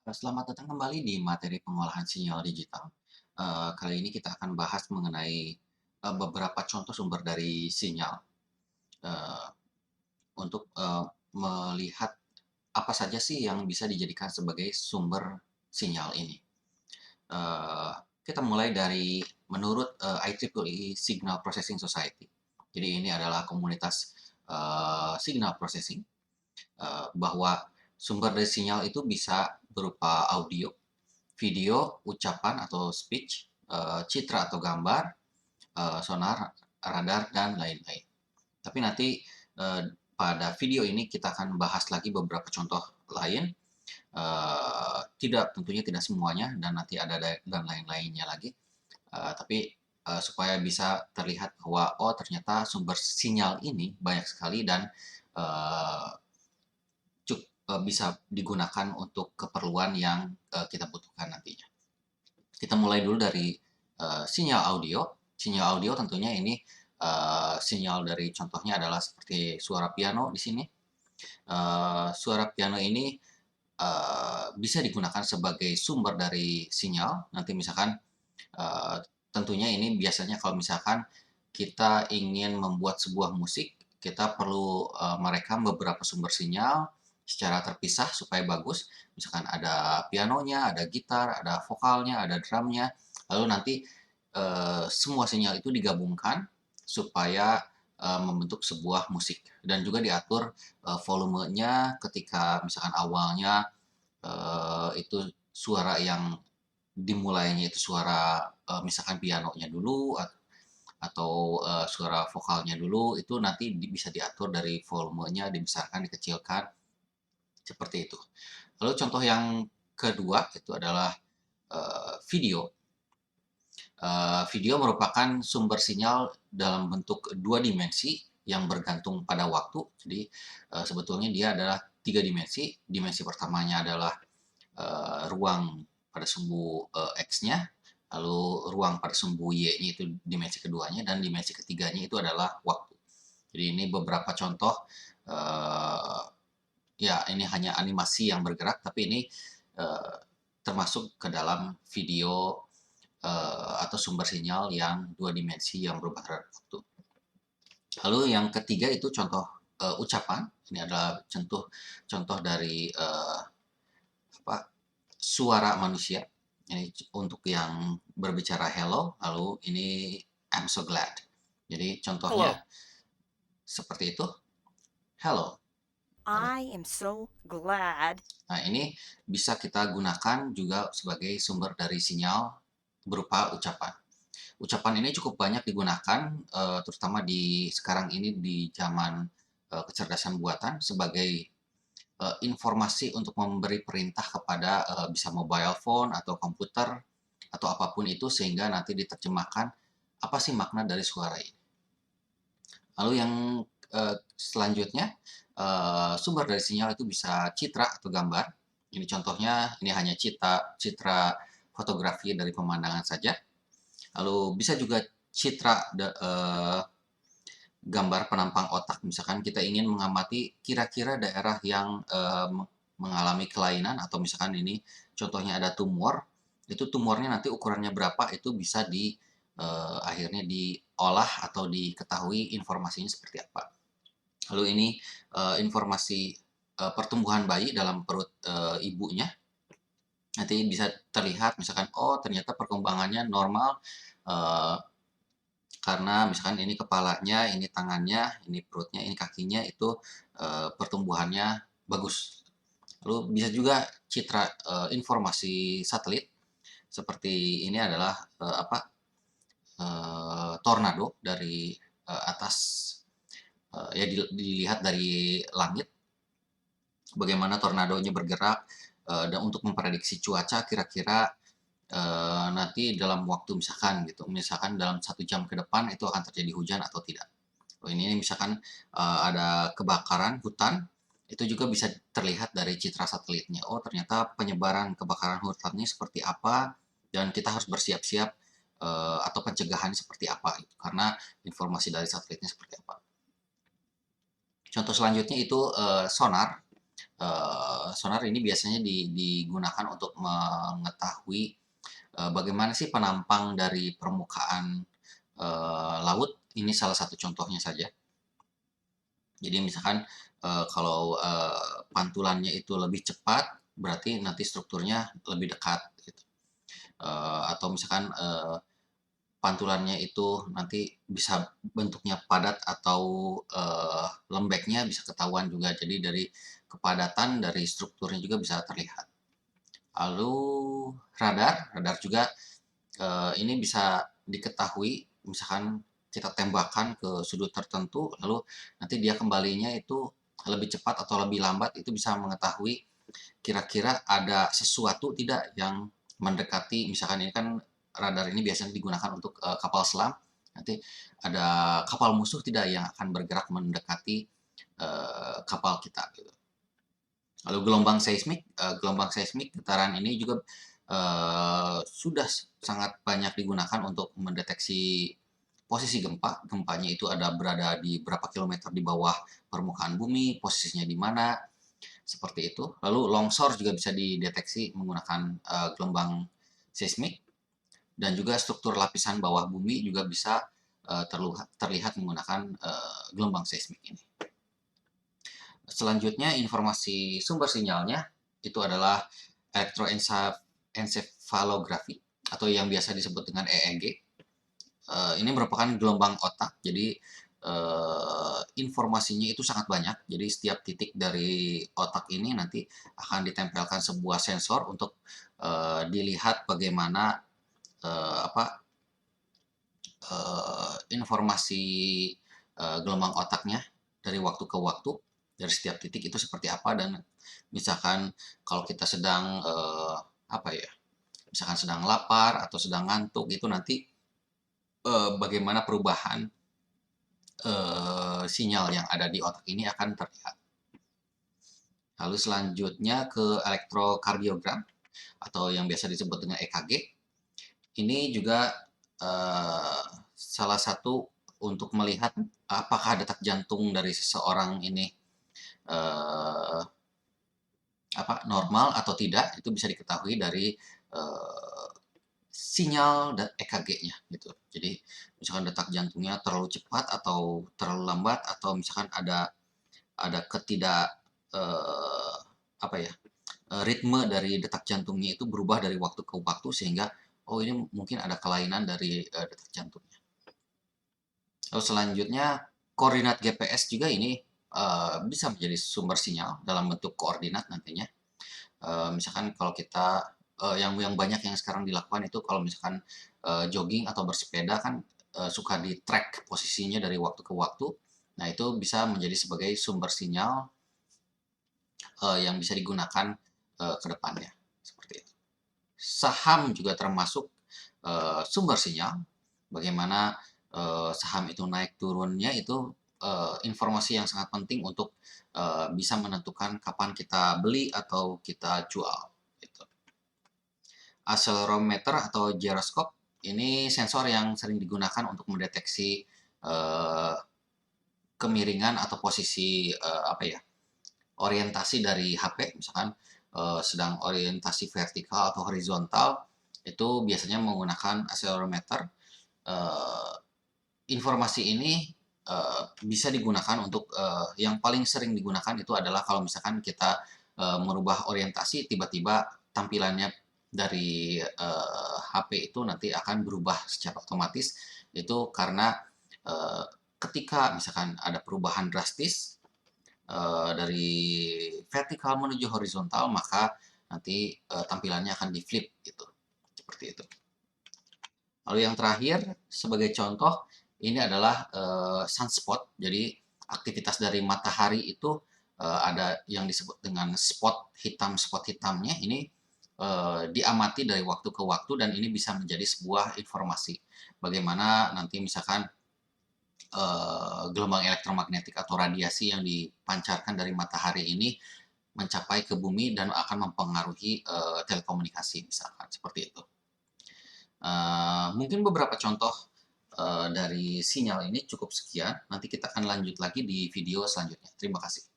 Selamat datang kembali di materi pengolahan sinyal digital. Kali ini kita akan bahas mengenai beberapa contoh sumber dari sinyal eee, untuk melihat apa saja sih yang bisa dijadikan sebagai sumber sinyal ini. Eee, Kita mulai dari menurut IEEE Signal Processing Society. Jadi ini adalah komunitas signal processing, bahwa sumber dari sinyal itu bisa berupa audio, video, ucapan atau speech, citra atau gambar, sonar, radar, dan lain-lain. Tapi nanti pada video ini kita akan bahas lagi beberapa contoh lain, tentunya tidak semuanya, dan nanti ada dan lain-lainnya lagi. Tapi supaya bisa terlihat bahwa oh ternyata sumber sinyal ini banyak sekali dan uh, bisa digunakan untuk keperluan yang kita butuhkan nantinya. Kita mulai dulu dari sinyal audio. Sinyal audio tentunya ini sinyal dari contohnya adalah seperti suara piano di sini. Suara piano ini bisa digunakan sebagai sumber dari sinyal. Nanti misalkan uh, tentunya ini biasanya kalau misalkan kita ingin membuat sebuah musik, kita perlu merekam beberapa sumber sinyal secara terpisah supaya bagus. Misalkan ada pianonya, ada gitar, ada vokalnya, ada drumnya. Lalu nanti semua sinyal itu digabungkan supaya membentuk sebuah musik dan juga diatur volumenya ketika misalkan awalnya itu suara yang dimulainya itu suara misalkan pianonya dulu atau suara vokalnya dulu itu nanti bisa diatur dari volumenya dibesarkan dikecilkan seperti itu. Lalu contoh yang kedua itu adalah video. Video merupakan sumber sinyal dalam bentuk dua dimensi yang bergantung pada waktu. Jadi sebetulnya dia adalah tiga dimensi. Dimensi pertamanya adalah ruang pada sumbu X-nya, lalu ruang pada sumbu Y-nya itu dimensi keduanya, dan dimensi ketiganya itu adalah waktu. Jadi ini beberapa contoh, uh, ya ini hanya animasi yang bergerak, tapi ini uh, termasuk ke dalam video atau sumber sinyal yang dua dimensi yang berubah terhadap waktu. Lalu yang ketiga itu contoh ucapan. Ini adalah contoh contoh dari apa suara manusia. Ini untuk yang berbicara hello, lalu ini I'm so glad. Jadi contohnya Hello. seperti itu, hello. Lalu, I am so glad. nah ini bisa kita gunakan juga sebagai sumber dari sinyal berupa ucapan. Ucapan ini cukup banyak digunakan, terutama di sekarang ini di zaman kecerdasan buatan sebagai informasi untuk memberi perintah kepada bisa mobile phone atau komputer atau apapun itu sehingga nanti diterjemahkan apa sih makna dari suara ini. Lalu yang selanjutnya sumber dari sinyal itu bisa citra atau gambar. Ini contohnya ini hanya citra fotografi dari pemandangan saja. Lalu bisa juga citra gambar penampang otak. Misalkan kita ingin mengamati kira-kira daerah yang mengalami kelainan atau misalkan ini contohnya ada tumor, itu tumornya nanti ukurannya berapa itu bisa akhirnya diolah atau diketahui informasinya seperti apa. Lalu ini informasi pertumbuhan bayi dalam perut ibunya nanti bisa terlihat misalkan oh ternyata perkembangannya normal eh, karena misalkan ini kepalanya, ini tangannya, ini perutnya, ini kakinya itu pertumbuhannya bagus. Lalu bisa juga citra informasi satelit seperti ini adalah tornado dari atas ya dilihat dari langit bagaimana tornadonya bergerak dan untuk memprediksi cuaca kira-kira nanti dalam waktu misalkan dalam 1 jam ke depan itu akan terjadi hujan atau tidak. Oh, ini misalkan ada kebakaran hutan, itu juga bisa terlihat dari citra satelitnya. Oh, ternyata penyebaran kebakaran hutannya seperti apa, dan kita harus bersiap-siap atau pencegahannya seperti apa, gitu, karena informasi dari satelitnya seperti apa. Contoh selanjutnya itu sonar. sonar ini biasanya digunakan untuk mengetahui, bagaimana sih penampang dari permukaan, laut. Ini salah satu contohnya saja. Jadi misalkan, kalau, pantulannya itu lebih cepat, berarti nanti strukturnya lebih dekat gitu. Atau misalkan, pantulannya itu nanti bisa bentuknya padat atau, lembeknya bisa ketahuan juga. Jadi dari kepadatan dari strukturnya juga bisa terlihat. Lalu radar juga, ini bisa diketahui misalkan kita tembakan ke sudut tertentu, lalu nanti dia kembalinya itu lebih cepat atau lebih lambat, itu bisa mengetahui kira-kira ada sesuatu tidak yang mendekati. Misalkan ini kan radar ini biasanya digunakan untuk, kapal selam, nanti ada kapal musuh tidak yang akan bergerak mendekati, kapal kita gitu. Lalu gelombang seismik getaran ini juga, sudah sangat banyak digunakan untuk mendeteksi posisi gempa. Gempanya itu berada di berapa kilometer di bawah permukaan bumi, posisinya di mana, seperti itu. Lalu longsor juga bisa dideteksi menggunakan, gelombang seismik, dan juga struktur lapisan bawah bumi juga bisa, terlihat menggunakan, gelombang seismik ini. Selanjutnya informasi sumber sinyalnya itu adalah elektroencephalografi atau yang biasa disebut dengan EEG. Ini merupakan gelombang otak, jadi informasinya itu sangat banyak. Jadi setiap titik dari otak ini nanti akan ditempelkan sebuah sensor untuk dilihat bagaimana apa informasi gelombang otaknya dari waktu ke waktu, dari setiap titik itu seperti apa. Dan misalkan kalau kita sedang apa ya, misalkan sedang lapar atau sedang ngantuk, itu nanti bagaimana perubahan sinyal yang ada di otak ini akan terlihat. Lalu selanjutnya ke elektrokardiogram atau yang biasa disebut dengan EKG. Ini juga salah satu untuk melihat apakah detak jantung dari seseorang ini eh, normal atau tidak. Itu bisa diketahui dari eh, sinyal dan EKG-nya gitu. Jadi misalkan detak jantungnya terlalu cepat atau terlalu lambat, atau misalkan ada ketidak eh, apa ya ritme dari detak jantungnya itu berubah dari waktu ke waktu, sehingga oh ini mungkin ada kelainan dari detak jantungnya. Lalu selanjutnya koordinat GPS juga ini bisa menjadi sumber sinyal dalam bentuk koordinat nantinya. Misalkan kalau kita yang banyak yang sekarang dilakukan itu kalau misalkan jogging atau bersepeda kan suka di track posisinya dari waktu ke waktu. Nah itu bisa menjadi sebagai sumber sinyal yang bisa digunakan ke depannya, seperti itu. Saham juga termasuk sumber sinyal. Bagaimana saham itu naik turunnya itu informasi yang sangat penting untuk bisa menentukan kapan kita beli atau kita jual gitu. Accelerometer atau gyroscope ini sensor yang sering digunakan untuk mendeteksi eh, kemiringan atau posisi apa ya, orientasi dari HP. Misalkan sedang orientasi vertikal atau horizontal, itu biasanya menggunakan accelerometer. Eh, Informasi ini bisa digunakan untuk yang paling sering digunakan itu adalah kalau misalkan kita merubah orientasi, tiba-tiba tampilannya dari HP itu nanti akan berubah secara otomatis. Itu karena eh, ketika misalkan ada perubahan drastis dari vertikal menuju horizontal, maka nanti tampilannya akan di flip gitu, seperti itu. Lalu yang terakhir sebagai contoh ini adalah sunspot. Jadi aktivitas dari matahari itu ada yang disebut dengan spot hitamnya ini diamati dari waktu ke waktu, dan ini bisa menjadi sebuah informasi bagaimana nanti misalkan gelombang elektromagnetik atau radiasi yang dipancarkan dari matahari ini mencapai ke bumi dan akan mempengaruhi telekomunikasi misalkan, seperti itu. Mungkin beberapa contoh dari sinyal ini cukup sekian. Nanti kita akan lanjut lagi di video selanjutnya. Terima kasih.